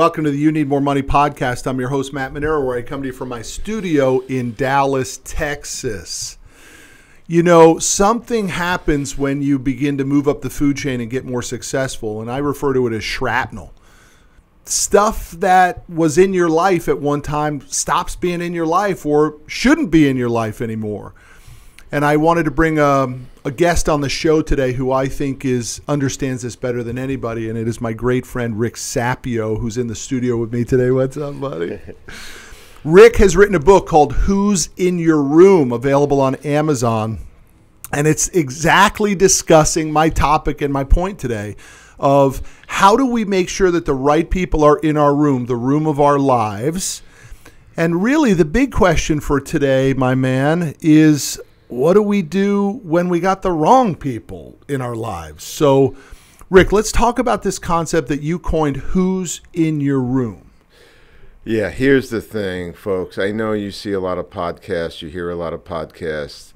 Welcome to the You Need More Money podcast. I'm your host, Matt Manero, where I come to you from my studio in Dallas, Texas. You know, something happens when you begin to move up the food chain and get more successful, and I refer to it as shrapnel. Stuff that was in your life at one time stops being in your life or shouldn't be in your life anymore. And I wanted to bring a guest on the show today who I think understands this better than anybody, and it is my great friend Rick Sapio, who's in the studio with me today. What's up, buddy? Rick has written a book called Who's in Your Room, available on Amazon, and it's exactly discussing my topic and my point today of how do we make sure that the right people are in our room, the room of our lives. And really the big question for today, my man, is what do we do when we got the wrong people in our lives? So, Rick, let's talk about this concept that you coined, who's in your room. Yeah, here's the thing, folks. I know you see a lot of podcasts, you hear a lot of podcasts.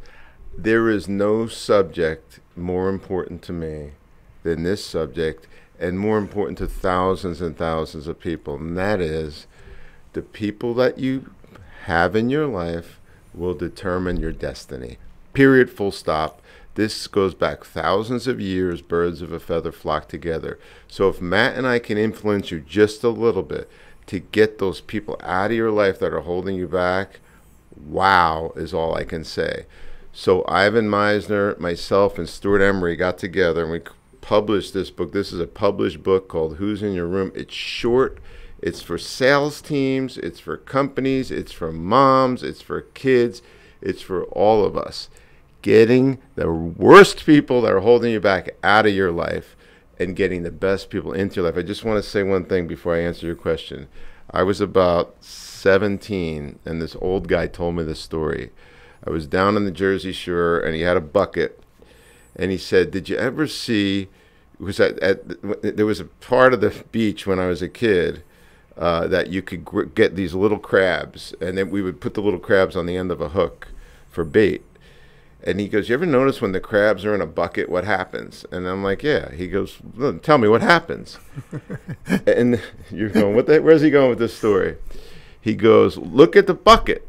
There is no subject more important to me than this subject, and more important to thousands and thousands of people, and that is the people that you have in your life will determine your destiny. Period, full stop. This goes back thousands of years. Birds of a feather flock together. So if Matt and I can influence you just a little bit to get those people out of your life that are holding you back, wow is all I can say. So Ivan Meisner, myself, and Stuart Emery got together and we published this book. This is a published book called Who's in Your Room. It's short. It's for sales teams. It's for companies. It's for moms. It's for kids. It's for all of us. Getting the worst people that are holding you back out of your life and getting the best people into your life. I just want to say one thing before I answer your question. I was about 17, and this old guy told me this story. I was down on the Jersey Shore, and he had a bucket, and he said, did you ever see, there was a part of the beach when I was a kid that you could get these little crabs, and then we would put the little crabs on the end of a hook for bait. And he goes, you ever notice when the crabs are in a bucket, what happens? And I'm like, yeah. He goes, well, tell me what happens. And you're going, where's he going with this story? He goes, look at the bucket.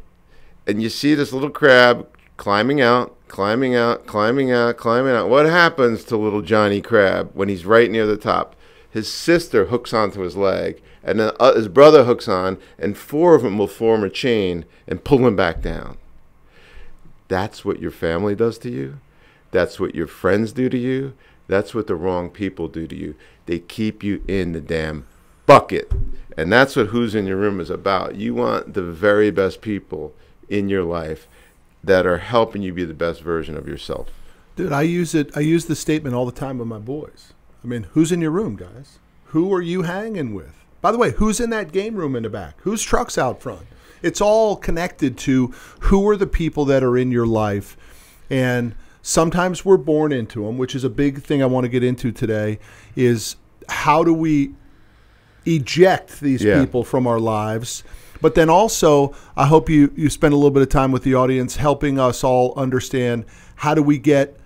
And you see this little crab climbing out, climbing out, climbing out, climbing out. What happens to little Johnny Crab when he's right near the top? His sister hooks onto his leg, and then his brother hooks on, and four of them will form a chain and pull him back down. That's what your family does to you. That's what your friends do to you. That's what the wrong people do to you. They keep you in the damn bucket. And that's what Who's in Your Room is about. You want the very best people in your life that are helping you be the best version of yourself. Dude, I use the statement all the time with my boys. I mean, who's in your room, guys? Who are you hanging with? By the way, who's in that game room in the back? Whose truck's out front? It's all connected to who are the people that are in your life. And sometimes we're born into them, which is a big thing I want to get into today, is how do we eject these people from our lives? But then also, I hope you spend a little bit of time with the audience helping us all understand how do we get,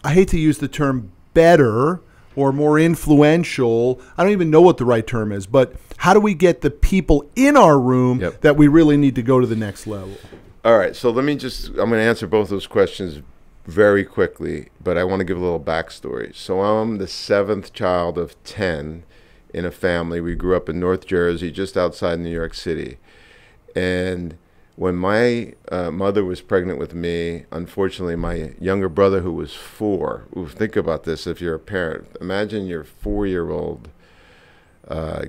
I hate to use the term better or more influential. I don't even know what the right term is, but how do we get the people in our room that we really need to go to the next level? All right, so I'm going to answer both those questions very quickly, but I want to give a little backstory. So I'm the seventh child of 10 in a family. We grew up in North Jersey, just outside New York City. And when my mother was pregnant with me, unfortunately, my younger brother, who was 4, think about this if you're a parent. Imagine your 4-year-old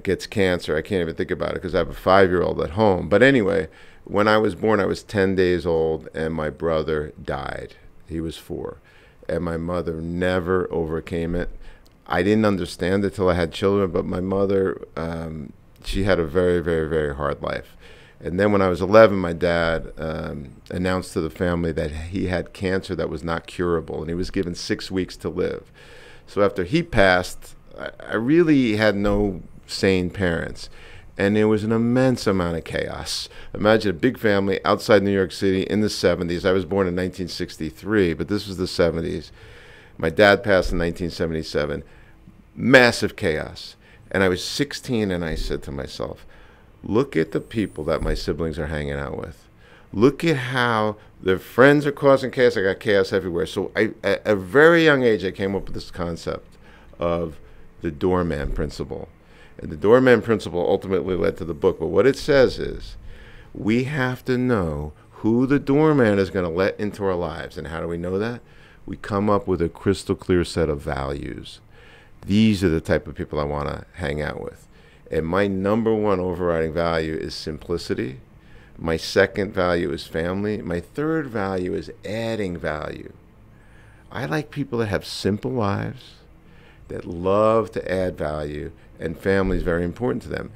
gets cancer. I can't even think about it because I have a 5-year-old at home. But anyway, when I was born, I was 10 days old, and my brother died. He was 4. And my mother never overcame it. I didn't understand it till I had children, but my mother, she had a very, very, very hard life. And then when I was 11, my dad announced to the family that he had cancer that was not curable, and he was given 6 weeks to live. So after he passed, I really had no sane parents. And there was an immense amount of chaos. Imagine a big family outside New York City in the 70s. I was born in 1963, but this was the 70s. My dad passed in 1977. Massive chaos. And I was 16, and I said to myself, look at the people that my siblings are hanging out with. Look at how their friends are causing chaos. I got chaos everywhere. So at a very young age, I came up with this concept of the doorman principle. And the doorman principle ultimately led to the book. But what it says is we have to know who the doorman is going to let into our lives. And how do we know that? We come up with a crystal clear set of values. These are the type of people I want to hang out with. And my number one overriding value is simplicity. My second value is family. My third value is adding value. I like people that have simple lives, that love to add value, and family is very important to them.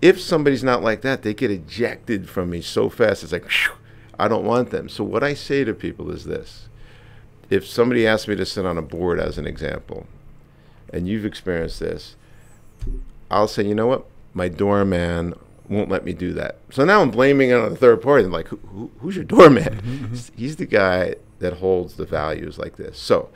If somebody's not like that, they get ejected from me so fast. It's like, whew, I don't want them. So what I say to people is this. If somebody asks me to sit on a board, as an example, and you've experienced this, I'll say, you know what? My doorman won't let me do that. So now I'm blaming it on the third party. I'm like, who's your doorman? He's the guy that holds the values like this. So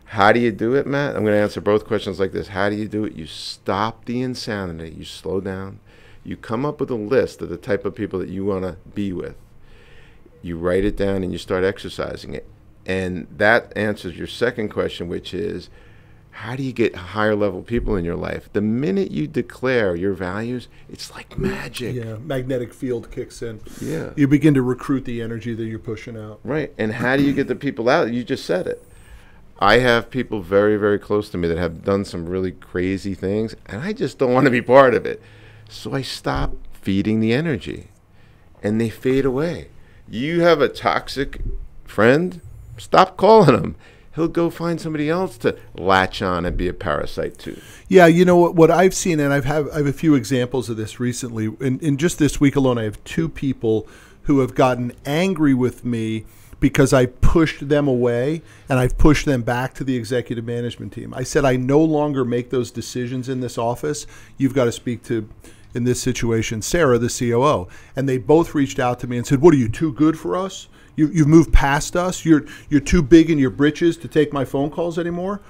how do you do it, Matt? I'm going to answer both questions like this. How do you do it? You stop the insanity. You slow down. You come up with a list of the type of people that you want to be with. You write it down and you start exercising it. And that answers your second question, which is, how do you get higher level people in your life? The minute you declare your values, it's like magic. Yeah, magnetic field kicks in. Yeah. You begin to recruit the energy that you're pushing out. Right. And how do you get the people out? You just said it. I have people very, very close to me that have done some really crazy things, and I just don't want to be part of it. So I stop feeding the energy, and they fade away. You have a toxic friend, stop calling him. He'll go find somebody else to latch on and be a parasite too. Yeah, you know what I've seen, and I have a few examples of this recently. In just this week alone, I have 2 people who have gotten angry with me because I pushed them away and I've pushed them back to the executive management team. I said, I no longer make those decisions in this office. You've got to speak to, in this situation, Sarah, the COO. And they both reached out to me and said, what, are you too good for us? You've moved past us. You're too big in your britches to take my phone calls anymore.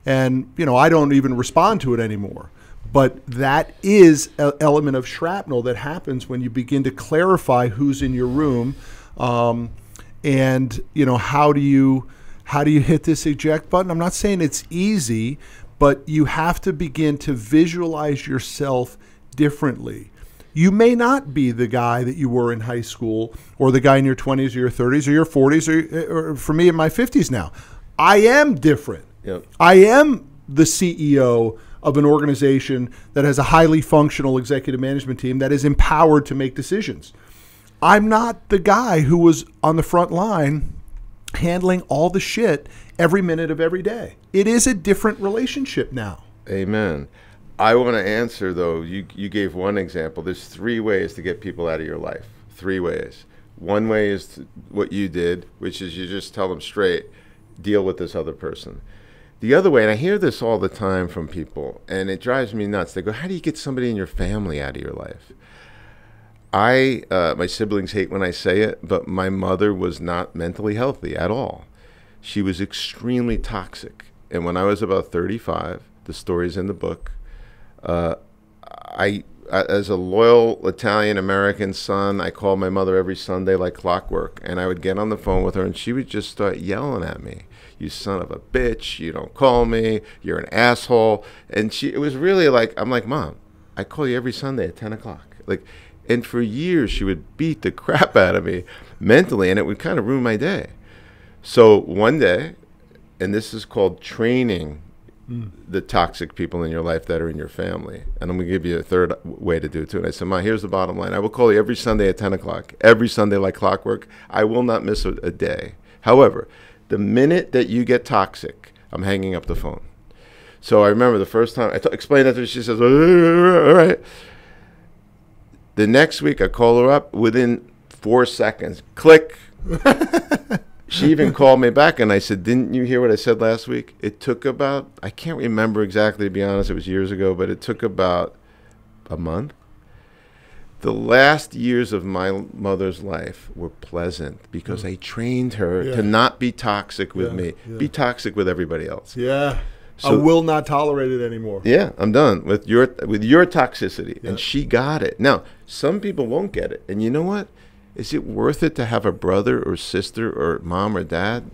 And, you know, I don't even respond to it anymore. But that is an element of shrapnel that happens when you begin to clarify who's in your room. And, you know, how do you hit this eject button? I'm not saying it's easy, but you have to begin to visualize yourself differently. You may not be the guy that you were in high school, or the guy in your 20s or your 30s or your 40s, or for me in my 50s now. I am different. Yep. I am the CEO of an organization that has a highly functional executive management team that is empowered to make decisions. I'm not the guy who was on the front line handling all the shit every minute of every day. It is a different relationship now. Amen. I want to answer, though. You gave one example. There's 3 ways to get people out of your life. 3 ways. One way is what you did, which is you just tell them straight, deal with this other person. The other way, and I hear this all the time from people, and it drives me nuts. They go, how do you get somebody in your family out of your life? My siblings hate when I say it, but my mother was not mentally healthy at all. She was extremely toxic. And when I was about 35, the story's in the book, I as a loyal Italian-American son, I called my mother every Sunday like clockwork, and I would get on the phone with her, and she would just start yelling at me. You son of a bitch, you don't call me, you're an asshole. And it was really like, I'm like, Mom, I call you every Sunday at 10 o'clock. And for years, she would beat the crap out of me mentally, and it would kind of ruin my day. So one day, and this is called training the toxic people in your life that are in your family. And I'm going to give you a third way to do it, too. And I said, Ma, here's the bottom line. I will call you every Sunday at 10 o'clock, every Sunday like clockwork. I will not miss a day. However, the minute that you get toxic, I'm hanging up the phone. So I remember the first time I explained that to her, she says, all right. The next week, I call her up. Within 4 seconds, click. She even called me back, and I said, didn't you hear what I said last week? It took about, I can't remember exactly, to be honest. It was years ago, but it took about a month. The last years of my mother's life were pleasant because I trained her to not be toxic with me, be toxic with everybody else. Yeah. I will not tolerate it anymore. Yeah, I'm done with your toxicity. Yeah. And she got it. Now, some people won't get it. And you know what? Is it worth it to have a brother or sister or mom or dad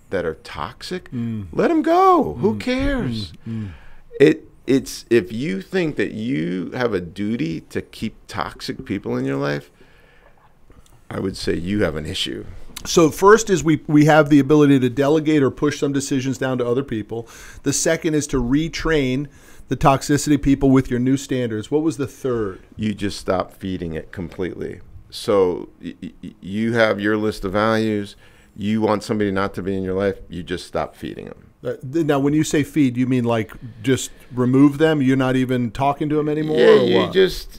that are toxic? Let them go. Who cares? It's if you think that you have a duty to keep toxic people in your life, I would say you have an issue. So first is we have the ability to delegate or push some decisions down to other people. The second is to retrain the toxicity people with your new standards. What was the third? You just stop feeding it completely. So you have your list of values. You want somebody not to be in your life, you just stop feeding them. Now, when you say feed, you mean like just remove them? You're not even talking to them anymore? Yeah,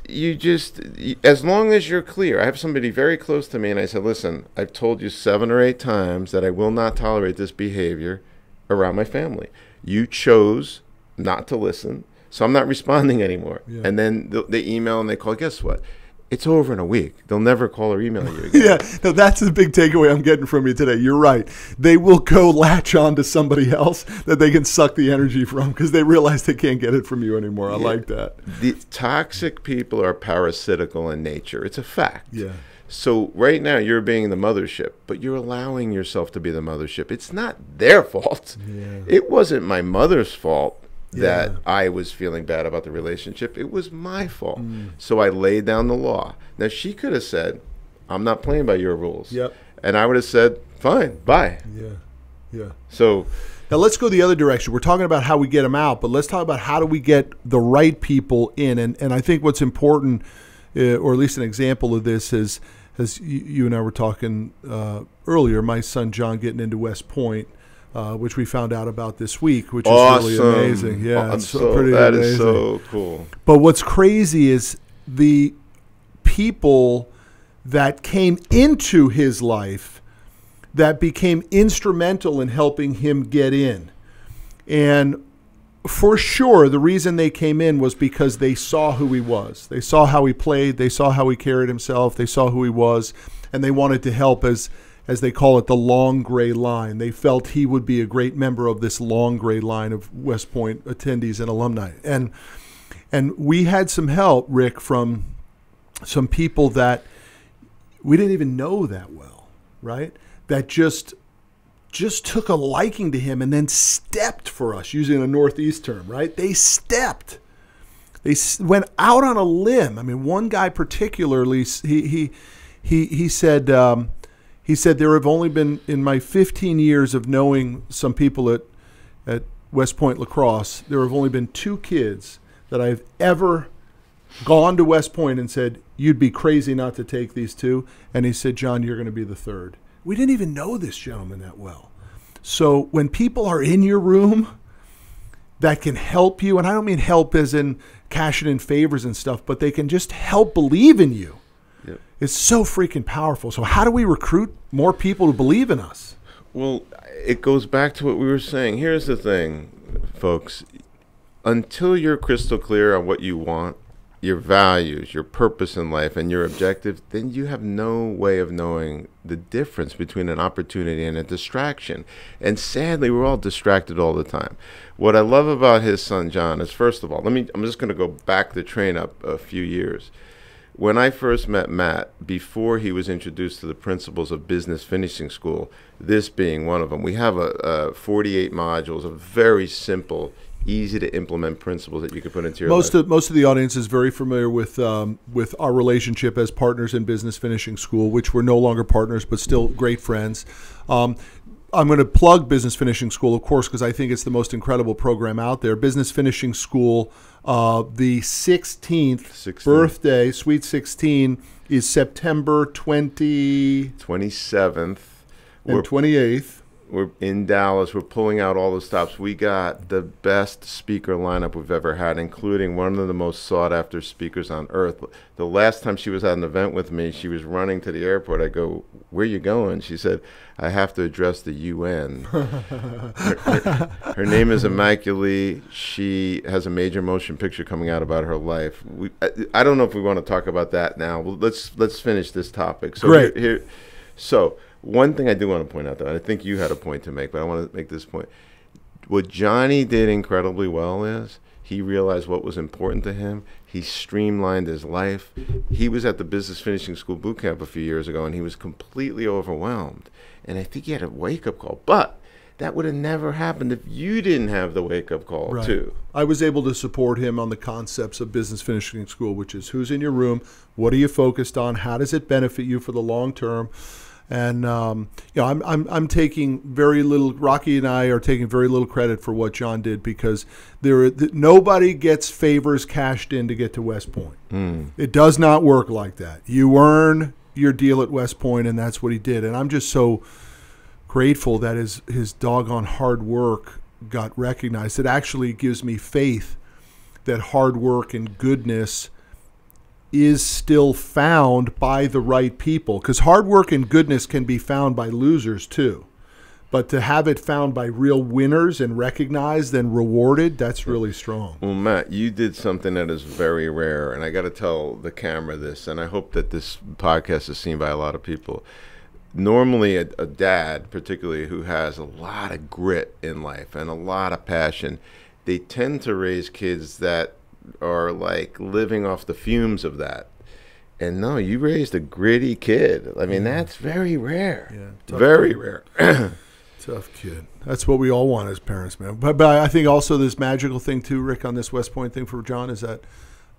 you just, as long as you're clear. I have somebody very close to me, and I said, listen, I've told you 7 or 8 times that I will not tolerate this behavior around my family. You chose not to listen, so I'm not responding anymore. Yeah. And then they email and they call. Guess what? It's over in a week. They'll never call or email you again. Yeah, no, that's the big takeaway I'm getting from you today. You're right. They will go latch on to somebody else that they can suck the energy from because they realize they can't get it from you anymore. I like that. The toxic people are parasitical in nature. It's a fact. Yeah. So right now you're being the mothership, but you're allowing yourself to be the mothership. It's not their fault. Yeah. It wasn't my mother's fault that I was feeling bad about the relationship. It was my fault. So I laid down the law. Now, she could have said, I'm not playing by your rules. Yep. And I would have said, fine, bye. Yeah. So now let's go the other direction. We're talking about how we get them out, but let's talk about how do we get the right people in. And I think what's important, or at least an example of this, is, as you and I were talking earlier, my son John getting into West Point, which we found out about this week, which is really amazing. Yeah, it's pretty that amazing. Is so cool. But what's crazy is the people that came into his life that became instrumental in helping him get in. And for sure, the reason they came in was because they saw who he was. They saw how he played. They saw how he carried himself. They saw who he was. And they wanted to help as they call it, the long gray line. They felt he would be a great member of this long gray line of West Point attendees and alumni. And we had some help, Rick, from some people that we didn't even know that well, right? That just took a liking to him and then stepped for us, using a Northeast term, right? They stepped. They went out on a limb. I mean, one guy particularly, he said, there have only been, in my 15 years of knowing some people at West Point Lacrosse, there have only been 2 kids that I've ever gone to West Point and said, you'd be crazy not to take these 2. And he said, John, you're going to be the 3rd. We didn't even know this gentleman that well. So when people are in your room that can help you, and I don't mean help as in cashing in favors and stuff, but they can just help believe in you. Yep. It's so freaking powerful. So how do we recruit more people to believe in us? Well, it goes back to what we were saying. Here's the thing, folks. Until you're crystal clear on what you want, your values, your purpose in life, and your objective, then you have no way of knowing the difference between an opportunity and a distraction. And sadly, we're all distracted all the time. What I love about his son, John, is, first of all, I'm just going to go back the train up a few years. When I first met Matt, before he was introduced to the principles of business finishing school, this being one of them, we have a 48 modules of very simple, easy to implement principles that you can put into your life. Most of the audience is very familiar with our relationship as partners in Business Finishing School, which we're no longer partners, but still great friends. I'm going to plug Business Finishing School, of course, because I think it's the most incredible program out there. Business Finishing School, the 16th birthday, Sweet 16, is September 27th and 28th. We're in Dallas. We're pulling out all the stops. We got the best speaker lineup we've ever had, including one of the most sought-after speakers on earth. The last time she was at an event with me, she was running to the airport. I go, where are you going? She said, I have to address the UN. Her name is Immaculée. She has a major motion picture coming out about her life. I don't know if we want to talk about that now. Well, let's finish this topic. So Great. So one thing I do want to point out, though, I think you had a point to make, but I want to make this point. what Johnny did incredibly well is he realized what was important to him. He streamlined his life. He was at the Business Finishing School boot camp a few years ago, and he was completely overwhelmed. And I think he had a wake-up call. But that would have never happened if you didn't have the wake-up call, Right. too. I was able to support him on the concepts of Business Finishing School, which is who's in your room, what are you focused on, how does it benefit you for the long term. And I'm taking very little. Rocky and I are taking very little credit for what John did, because nobody gets favors cashed in to get to West Point. It does not work like that. You earn your deal at West Point, and that's what he did. And I'm just so grateful that his doggone hard work got recognized. It actually gives me faith that hard work and goodness is still found by the right people, because hard work and goodness can be found by losers too, but to have it found by real winners and recognized and rewarded, that's really strong. Well, Matt, you did something that is very rare, and I got to tell the camera this, and I hope that this podcast is seen by a lot of people. Normally, a dad, particularly who has a lot of grit in life and a lot of passion, they tend to raise kids that are like living off the fumes of that. And no, you raised a gritty kid. I mean, that's very rare. Yeah, very rare. Tough kid. That's what we all want as parents, man. But I think also this magical thing too, Rick, on this West Point thing for John, is that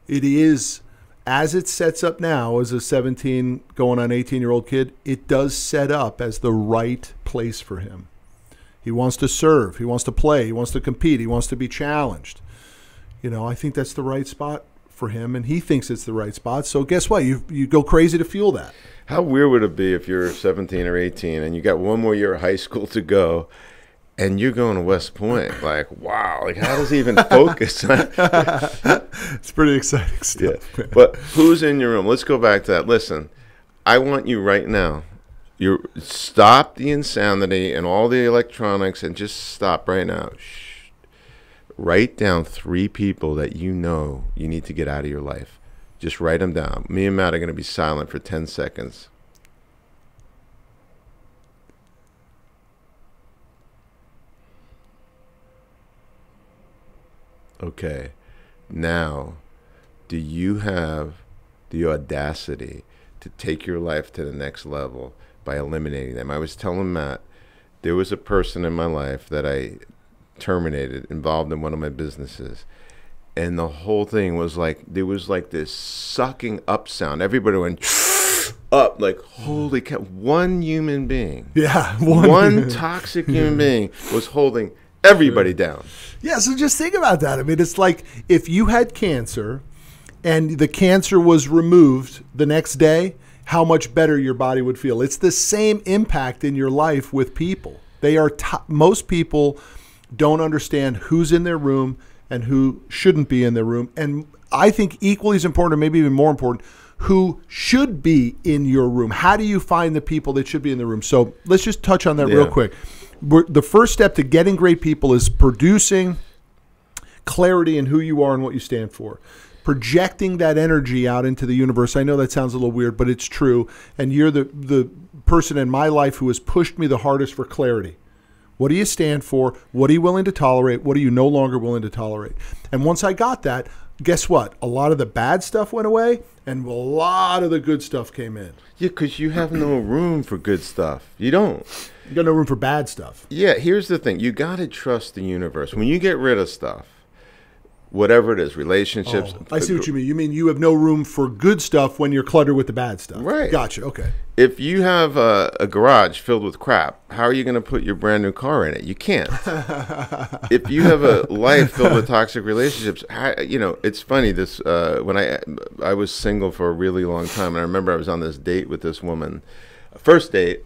it is, as it sets up now as a 17 going on 18-year-old kid, it does set up as the right place for him. He wants to serve. He wants to play. He wants to compete. He wants to be challenged. I think that's the right spot for him, and he thinks it's the right spot. So guess what? You go crazy to fuel that. How weird would it be if you're 17 or 18 and you got one more year of high school to go, and you're going to West Point? Like, wow! Like, how does he even focus? It's pretty exciting stuff. Yeah. But who's in your room? Let's go back to that. Listen, I want you right now. You stop the insanity and all the electronics, and just stop right now. Shh. Write down 3 people that you know you need to get out of your life. Just write them down. Me and Matt are going to be silent for 10 seconds. Okay. Now, do you have the audacity to take your life to the next level by eliminating them? I was telling Matt, there was a person in my life that I terminated, involved in one of my businesses, and the whole thing was like, there was like this sucking up sound. Everybody went up, like, holy cow. One human being, one toxic human being was holding everybody down. Yeah, so just think about that. I mean, it's like if you had cancer and the cancer was removed the next day, how much better your body would feel. It's the same impact in your life with people. They are most people don't understand who's in their room and who shouldn't be in their room. And I think equally as important, or maybe even more important, who should be in your room. How do you find the people that should be in the room? So let's just touch on that real quick. The first step to getting great people is producing clarity in who you are and what you stand for. Projecting that energy out into the universe. I know that sounds a little weird, but it's true. And you're the person in my life who has pushed me the hardest for clarity. What do you stand for? What are you willing to tolerate? What are you no longer willing to tolerate? And once I got that, guess what? A lot of the bad stuff went away, and a lot of the good stuff came in. Yeah, because you have no room for good stuff. You don't. You got no room for bad stuff. Yeah, here's the thing. You got to trust the universe. When you get rid of stuff, whatever it is, relationships. Oh, I see what you mean. You mean you have no room for good stuff when you're cluttered with the bad stuff. Right. Gotcha. Okay. If you have a garage filled with crap, how are you going to put your brand new car in it? You can't. If you have a life filled with toxic relationships, it's funny. This when I was single for a really long time, and I remember I was on this date with this woman, first date,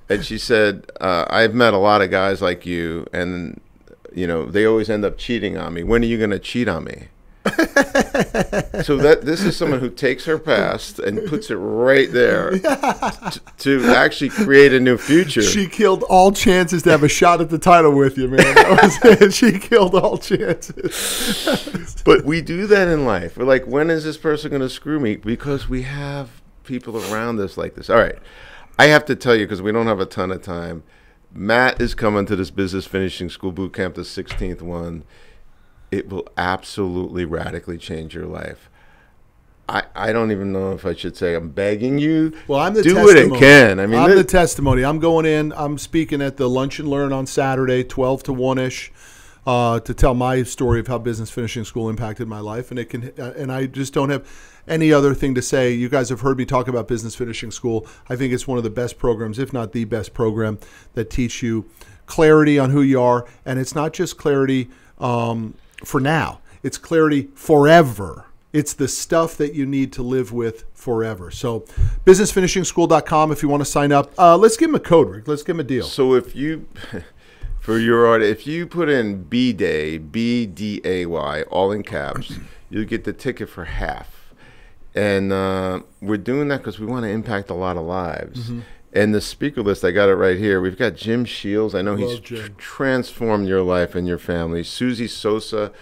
and she said, "I've met a lot of guys like you, and they always end up cheating on me. When are you going to cheat on me?" So this is someone who takes her past and puts it right there to actually create a new future. She killed all chances to have a shot at the title with you, man. That was it. She killed all chances. But we do that in life. We're like, when is this person going to screw me? Because we have people around us like this. All right. I have to tell you, because we don't have a ton of time, Matt is coming to this business finishing school boot camp, the 16th one. It will absolutely radically change your life. I don't even know if I should say I'm begging you. Well, I'm the do testimony. what it can. I mean, I'm the testimony. I'm going in. I'm speaking at the Lunch and Learn on Saturday, 12 to 1-ish, to tell my story of how business finishing school impacted my life. And it can. And I just don't have any other thing to say. You guys have heard me talk about business finishing school. I think it's one of the best programs, if not the best program, that teach you clarity on who you are. And it's not just clarity for now. It's clarity forever. It's the stuff that you need to live with forever. So businessfinishingschool.com if you want to sign up. Let's give them a code, Rick. Let's give them a deal. So if you, for your audience, if you put in B-Day, B-D-A-Y, all in caps, you'll get the ticket for half. And we're doing that because we want to impact a lot of lives. Mm-hmm. And the speaker list, I got it right here. We've got Jim Shields. I know he's transformed your life and your family. Susie Sosa,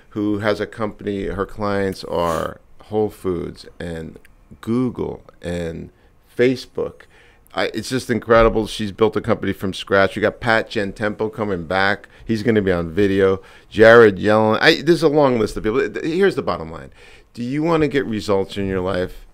who has a company. Her clients are Whole Foods and Google and Facebook. It's just incredible. She's built a company from scratch. You got Pat Gentempo coming back. He's going to be on video. Jared Yellen. There's a long list of people. Here's the bottom line. Do you want to get results in your life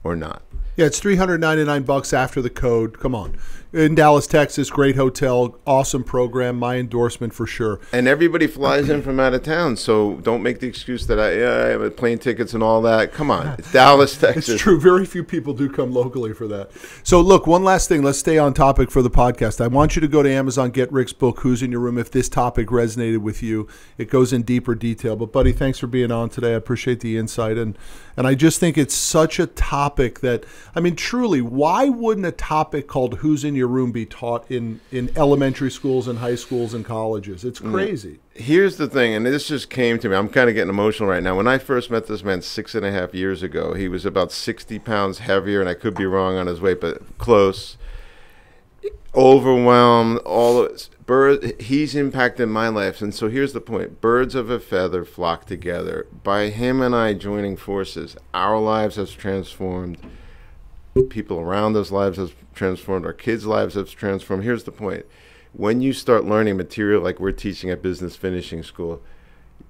or not? Yeah, it's $399 after the code. Come on. In Dallas, Texas, great hotel, awesome program, my endorsement for sure. And everybody flies in from out of town, so don't make the excuse that I have plane tickets and all that. Come on, it's Dallas, Texas. It's true. Very few people do come locally for that. So look, one last thing. Let's stay on topic for the podcast. I want you to go to Amazon, get Rick's book, Who's in Your Room, if this topic resonated with you. It goes in deeper detail. But buddy, thanks for being on today. I appreciate the insight. And I just think it's such a topic that, I mean, truly, why wouldn't a topic called Who's in Your Room be taught in elementary schools and high schools and colleges? It's crazy. Here's the thing, and this just came to me. I'm kind of getting emotional right now. When I first met this man 6.5 years ago, he was about 60 pounds heavier, and I could be wrong on his weight, but close. Overwhelmed, all of it. He's impacted my life, and so here's the point. Birds of a feather flock together. By him and I joining forces, our lives have transformed. People around us' lives have transformed. Our kids' lives have transformed. Here's the point. When you start learning material like we're teaching at Business Finishing School,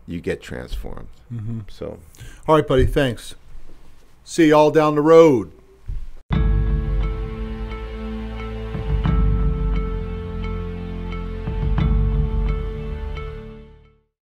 you get transformed. Mm-hmm. So, all right, buddy. Thanks. See y'all down the road.